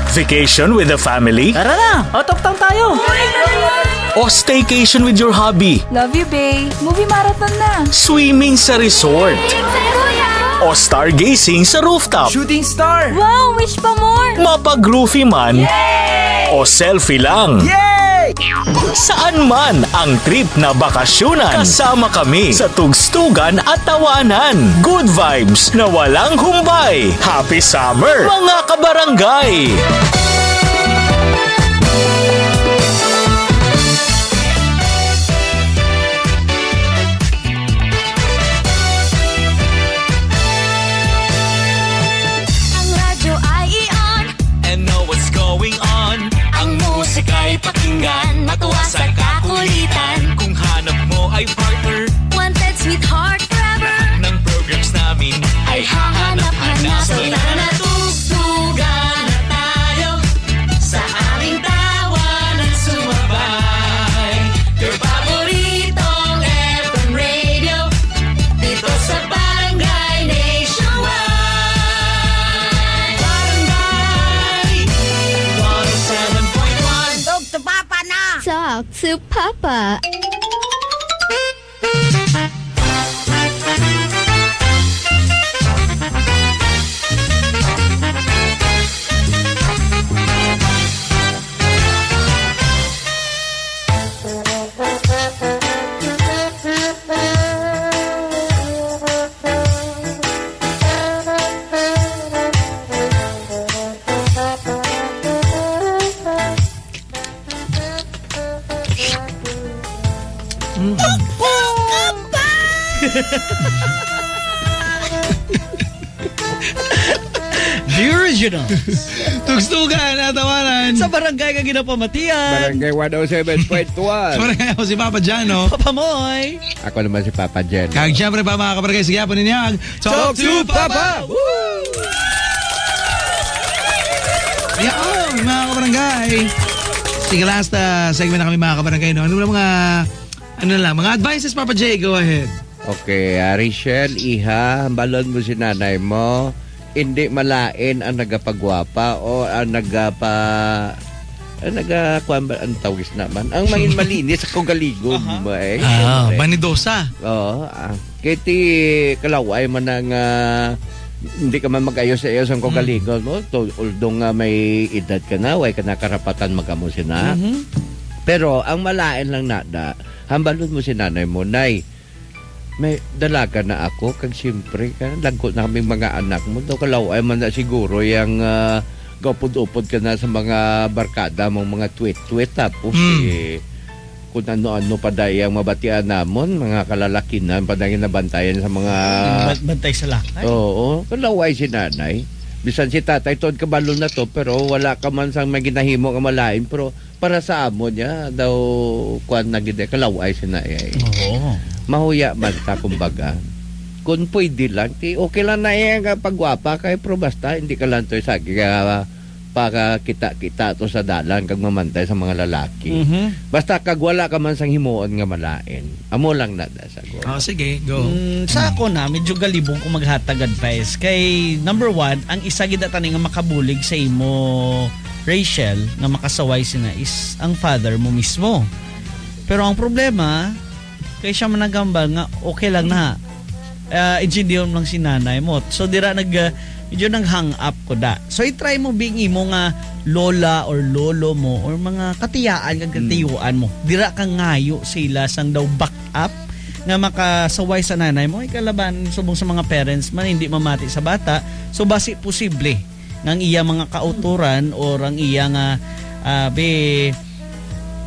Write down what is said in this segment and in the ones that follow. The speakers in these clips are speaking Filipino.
Vacation with the family? Tara na, out of town tayo. O staycation with your hobby? Love you, babe. Movie marathon na. Swimming sa resort? O stargazing sa rooftop? Shooting star. Wow, wish pa more. Mapag-roofie man? O selfie lang? Yay! Saan man ang trip na bakasyonan, kasama kami sa tugstugan at tawanan. Good vibes na walang humbay. Happy summer, mga kabarangay! Ang radyo ay i-on, And know what's going on. ang musika'y pakinggan, matuwa sa kakulitan. Kung hanap mo ay partner, Wanted sweetheart forever, ng programs namin ay hahanap-hanap. So tara na tugtugan na tayo, sa aming tawanan sumabay. Your paboritong FM radio, dito sa Barangay Nationwide. Barangay 107.1. Talk to Papa na! Talk to Papa. The original. Tugstugan na tawanan. Sa barangay ka ginapamatian. Barangay 107.1. Parang ako si Papa Jano. Papa Moy. Ako naman si Papa Jen. Kag siyempre pa mga kabarangay, sige po ninyo ang Talk to Papa! Ayan, mga kabarangay. Sige, last segment na kami mga kabarangay. No? Ano mga advices, Papa J, go ahead. Okay, Rachel, Iha, balon mo si nanay mo. Hindi malain ang nagapagwapa o ang ang tawis naman. Ang mangin malinis sa kagaligom ba eh. Banidosa. Oo. Kiti kalaway man ang hindi ka man mag-ayos sa iyo sa kagaligom mo. Although nga may edad ka na, way ka na karapatan magamusin na. Pero ang malain lang nada, hambalon mo si nanay mo, nay, may dalaga na ako, kag siyempre, lagko na kaming mga anak mo. Daw kalaway man na siguro yung gapod-upod ka na sa mga barkada mong mga tweet-tweet. Tapos kung ano-ano pa dayang mabatian namon, mga kalalaki na, padayang nabantayan sa mga... Bantay sa lakay. Oo, kalaway si nanay. Bisan si tatay, tood kabalo na to, pero wala ka man sang may ginahimo ka malain. Pero para sa amo niya, daw kuan na gid kalaway si nanay. Oo. Mahuya man ta kumbaga. Kung pwede lang, okay lang na yung pagwapa kay pero basta hindi ka lang to sagi para kita-kita to sa dalan kag mamantay sa mga lalaki. Basta kag wala ka man sang himuon nga malain. Amo lang na sagot. Oh, sige, go. Sa ako na, medyo galibong kung maghatag advice. Kay number one, ang isa gid tani nga makabulig sa imo, Rachel, nga makasaway sina is ang father mo mismo. Pero ang problema, kay siya managambal nga okay lang na. Engineer lang si nanay mo. So dira medyo hang up ko da. So i-try mo bing imo nga lola or lolo mo or mga katiyaan kag katiyuan mo. Dira ka ngayo sila sang daw back up nga makasaway sa nanay mo. Ikalaban subong sa mga parents man hindi mamati sa bata. So basi posible ngang iya mga kauturan or ang iya nga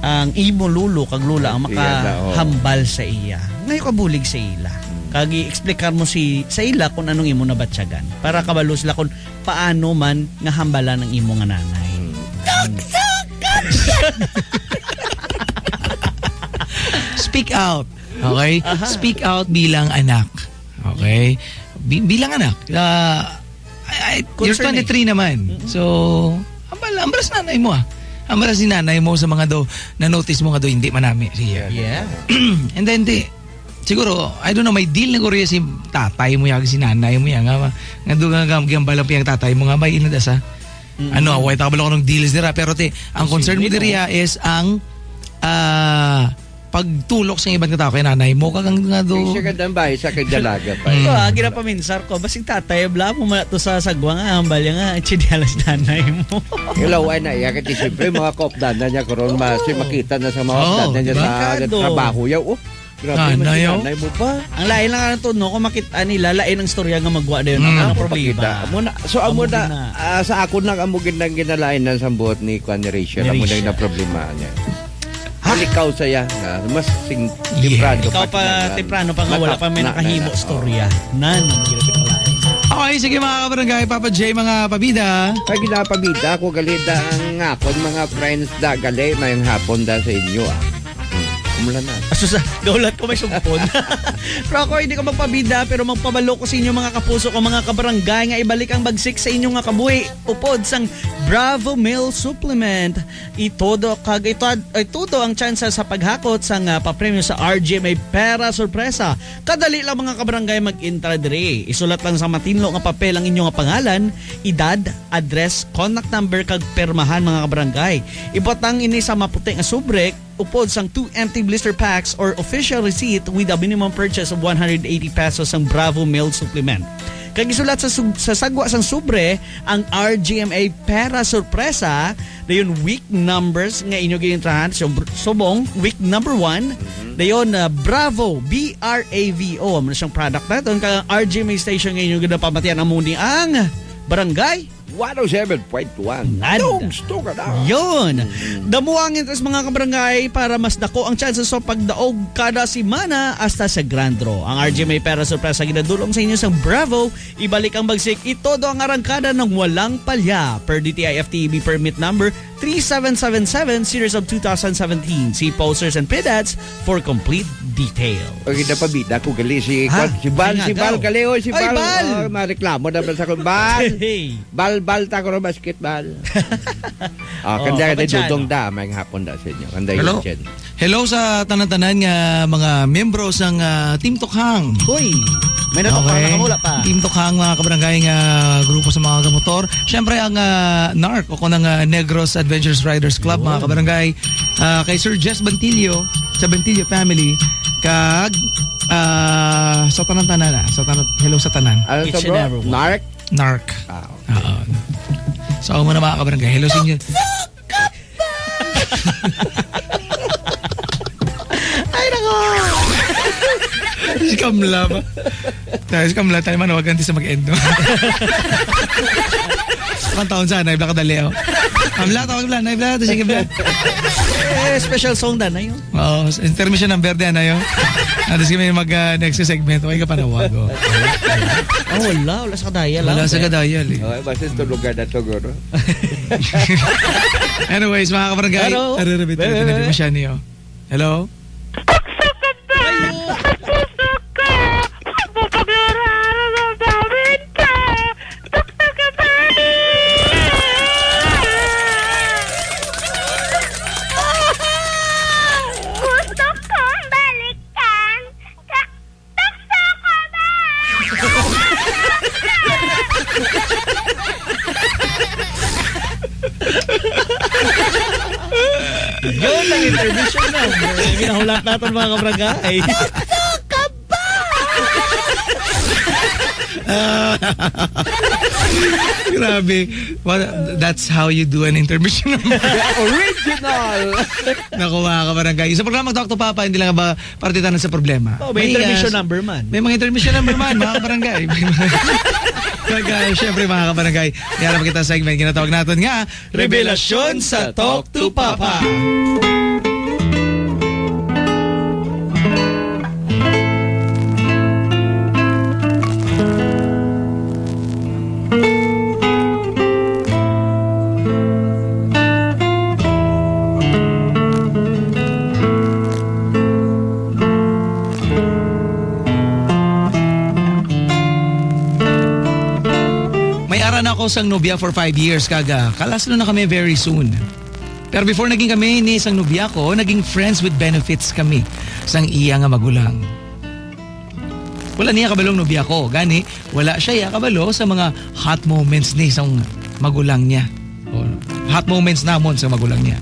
ang imo lulo kag lula ang makahambal sa iya. Ngayon kabulig sa ila. Kag i-explicar mo sa ila kung anong imo nabatsyagan para kabalo sila kung paano man nga hambalan ng imo nga nanay. Speak out. Okay? Speak out bilang anak. Okay? Bilang anak. You're 23 naman. So, ambalas nanay mo Ambalas si nanay mo sa mga na-notice mo nga hindi manami siya. Yeah. And then, siguro, I don't know, may deal na kuriya si tatay mo si nanay mo nga doon nga gambalang piyang tatay mo nga, may inadasa. Ano, away tabalo ko ng deals dira. Pero ang concern mo diriya is ang pagtulok sa ibang katao kay nanay mo kagang nga do. Siya gandang bahay sa kay dalaga pa. Ito ginapaminsar ko. Basing tatay, bla mo to sa sagwa nga, hambal nga, chinialas nanay mo. Ilaw ay naiya kasi siyempre mga kopdana niya karon makita na sa mga kopdana niya sa delikado. trabaho yaw. Grabe man si nanay mo pa. Ang lain lang nga to, no, kung makita nila, lain ang storya nga magwa na yun. Ang problema. Amo na sa ako nang amo ginang ginalain ng sambot ni Kwan ni Rachel. Amo na problema niya. Halikaw saya nga mas temprano Ikaw pa, temprano pa nga, wala pa may nakahimo storya. Nan, Okay, sige mga kabarangay, Papa J, mga pabida. Pag ginapabida ko galida ang hapon mga friends da gali may hapon da sa inyo Kumulan na. Asusa, gaulat ko may sumpon. Pero ako hindi ko magpabida pero magpabalo ko sa inyo mga kapuso ko mga kabarangay nga ibalik ang bagsik sa inyo nga kabuhi. Upod sang Bravo Meal Supplement. Itodo ang tsansa sa paghakot sang papremyo sa RGMA Pera Sorpresa. Kadali lang mga kabarangay mag-intra dire. Isulat lang sa matinlo nga papel ang inyong pangalan, edad, address, contact number kag permahan mga kabarangay. Ibutang ini sa maputi nga subrek upod sang 2 empty blister packs or official receipt with a minimum purchase of 180 pesos ang Bravo Meal Supplement. Kagisulat sa sagwa sang sobre ang RGMA Pera Sorpresa dayon week numbers nga inyo ginintrahan subong week number 1 dayon Bravo BRAVO amo siyang product naton kang RGMA station nga inyo ginapamatian amuni ang Barangay 107.1. Stuka na. Yun. Damuangin tas mga kabarangay para mas dako ang chance sa pagdaog kada semana hasta sa Grand Draw. Ang RGMA Pera Sorpresa ginadulong sa inyo sa Bravo. Ibalik ang bagsik. Ito do ang arangkada ng walang palya per DTI FTEB permit number 3777 series of 2017. See posters and pin ads for complete details. Pag ginapabida ko gali si Bal gali si Bal. Mareklamo na sa ko Bal. Hey. Bal ta ko basketball. Kanda Papa Chano. dudong da may hapon da sa inyo. Kanda Hello. yun. Hello sa tanan-tanan nga mga membro sang Team Tokhang. Hoy. May natokang nakamula pa. Team Tokhang mga kabarangay nga grupo sa mga gamotor. Siyempre ang NARC o ng Negros Adventures Riders Club mga kabarangay. Kay Sir Jess Bantillo sa Bantillo family kag sa tanan-tanan hello sa tanan. Ano Each to and bro? every one. Narc? NARC. Okay. Oo. So ako muna mga kabarangay. Hello sa inyo. Ay nako. Si Kamla ba? Si Kamla tayo man, huwag ganti sa mag-end. No? Ang taon sana, ibla ka dali. Kamla, tawag bla, naibla, ito sige bla. Special song na yun. Oo, intermission ng Verde na yun. Tapos kami mag-next segment, huwag ka panawag. Wala sa kadayal. Wala sa kadayal eh. Okay, basta ito lugar na to, guro. Anyways, mga kabarangay. Hello. Hello? Gusto kong balikan. Gusto ko ba? Yun ang intermission na. Ginahulat natin mga kabarangay. Grabe. That's how you do an intermission. Original! Naku mga kabarangay. Sa programa Talk to Papa, hindi lang ba partitanan sa problema. May intermission number man. May mga intermission number man, mga kabarangay. Kaya syempre mga kabarangay, niyarap kita sa segment, ginatawag natin nga, Revelasyon sa Talk to Papa. Ako sang nobya for 5 years kaga. Kalaslo na kami very soon. Pero before naging kami ni sang nobya ko, naging friends with benefits kami sang iya nga magulang. Wala niya kabalong nobya ko. Gani, wala siya ya kabalo sa mga hot moments ni sang magulang niya. hot moments namon sa magulang niya.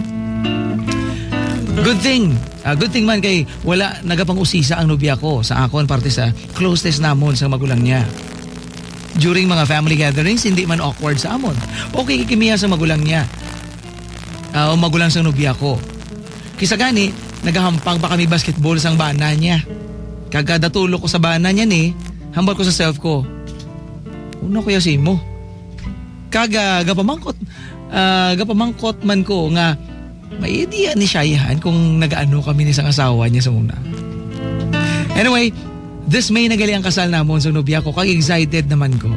Good thing man kay wala nagapang-usisa ang nobya ko sa akon parte sa closeness namon sa magulang niya. During mga family gatherings, hindi man awkward sa amon. Okay kikimiya sa magulang niya. O magulang sa nobya ko. Kisa gani, nagahampang pa kami basketball sang bana niya. Kagadatulog ko sa bana niya ni, hambal ko sa self ko. Una kuya si mo. Gapamangkot man ko nga may idea ni Shayahan kung nagaano kami ni sang asawa niya sa muna. Anyway, this May nagali ang kasal namon sa nobya ko, kag-excited naman ko.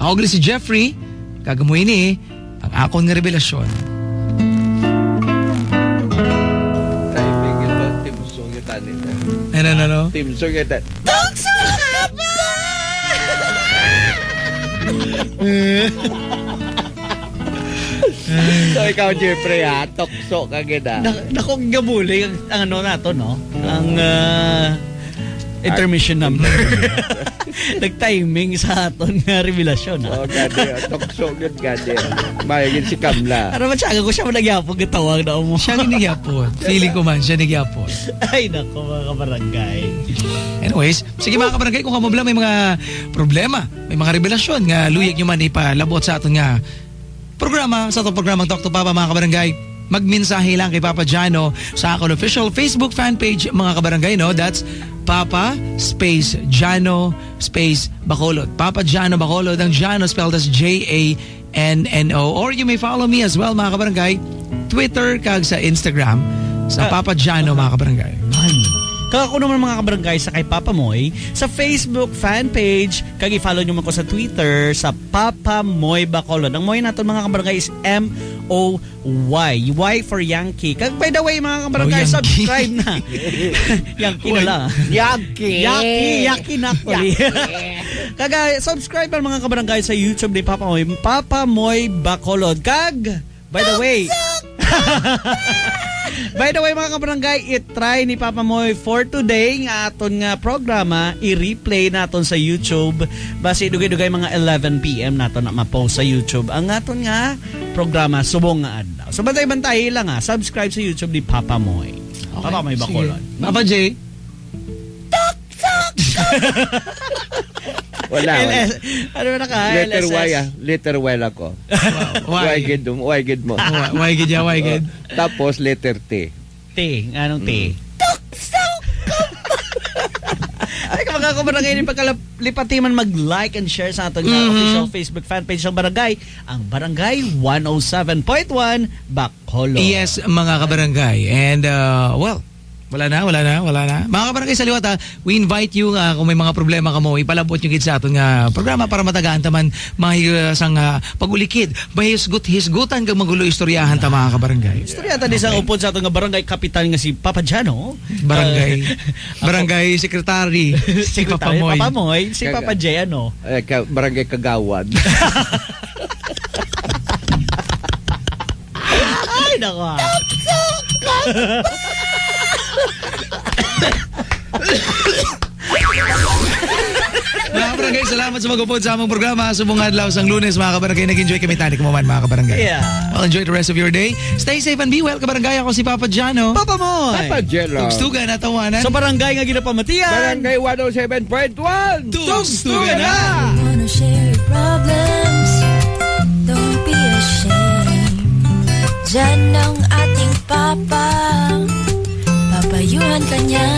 Ako gali si Jeffrey, kagamoy ni ang akon nga revelasyon. Timing ito, team song ito nito. Ano? Team song ito. So ikaw, Jeffrey, ha? Tokso ka gina. Nakong gabuli ang ano nato, no? Ang intermission number. Nag-timing sa aton nga revelasyon, ha? Oh, gani. Tokso yun, gani. Mayagin si Kamla. Ano man siya, ko siya nagyapog tawag na mo. Siya nagyapon. Feeling ko man, siya nagyapon. Ay, nako mga kabarangay. Anyways, sige mga kabarangay, kung kamabla may mga problema, may mga revelasyon nga luyag nyo man ipalabot sa aton nga programa, sa itong programang Talk to Papa mga kabarangay, magmensahe lang kay Papa Jano sa akong official Facebook fan page mga kabarangay, no? That's Papa space Jano space Bacolod. Papa Jano Bacolod, ang Jano spelled as J-A-N-N-O. Or you may follow me as well mga kabarangay, Twitter kag sa Instagram sa Papa Jano mga kabarangay. Kako naman mga kabarangay sa kay Papa Moy sa Facebook fan page, kag i-follow nyo man ko sa Twitter sa Papa Moy Bacolod. Ang Moy naton mga kabarangay is M-O-Y. Y for Yankee. Kag by the way mga kabarangay, Yankee. subscribe na. Yankee na lang. Yaki na ko. Kag subscribe ang mga kabarangay sa YouTube ni Papa Moy Bacolod. Kag by the way, mga kabarangay, i-try ni Papa Moy for today nga aton nga programa, i-replay naton sa YouTube. Basi dugay-dugay mga 11 PM naton na ma-post sa YouTube ang aton nga programa subong nga adlaw. So bantay-bantay lang ha, subscribe sa YouTube ni Papa Moy. Papa Moy Bacolod. Papa J. Wala. Ano na ka? Letter LSS? Y, ah. Letter Y lang ko. Why? Y gid mo. Why gid ya, why gid? Tapos letter T. T. Anong T? Ay, mga kabarangay, pagkalipati man mag-like and share sa ating official Facebook fan page ng Barangay, ang Barangay 107.1 Bacolod. Yes, mga kabarangay. And, well, wala na. Mga kabarangay sa liwat, we invite you kung may mga problema ka mo, ipalabot nyo gid sa aton nga programa para matagaan taman sang pagulikid. May hisgutan kang magulo istoryahan ta mga kabarangay. Istorya ta di sa upod sa ating barangay kapitan nga si Papa Jano. Barangay secretary. Si Papa Moy. Papa Moy, si Papa J, ano? Barangay Kagawad. Ay, nako. Mga kabarangay, salamat sa mag-upod sa among programa. Subong adlaw sang Lunes, mga kabarangay, nag-enjoy kami tanik mo man, mga kabarangay. Yeah. Well, enjoy the rest of your day. Stay safe and be well, kabarangay. Ako si Papa Jano. Papa Moy. Papa Jello. Tugstugan at tawanan. Sa barangay nga ginapamatian. Barangay 107.1. Tugstugan na! Wanna share your problems? Don't be ashamed. Diyan ang ating Papa, papayuhan ka niya.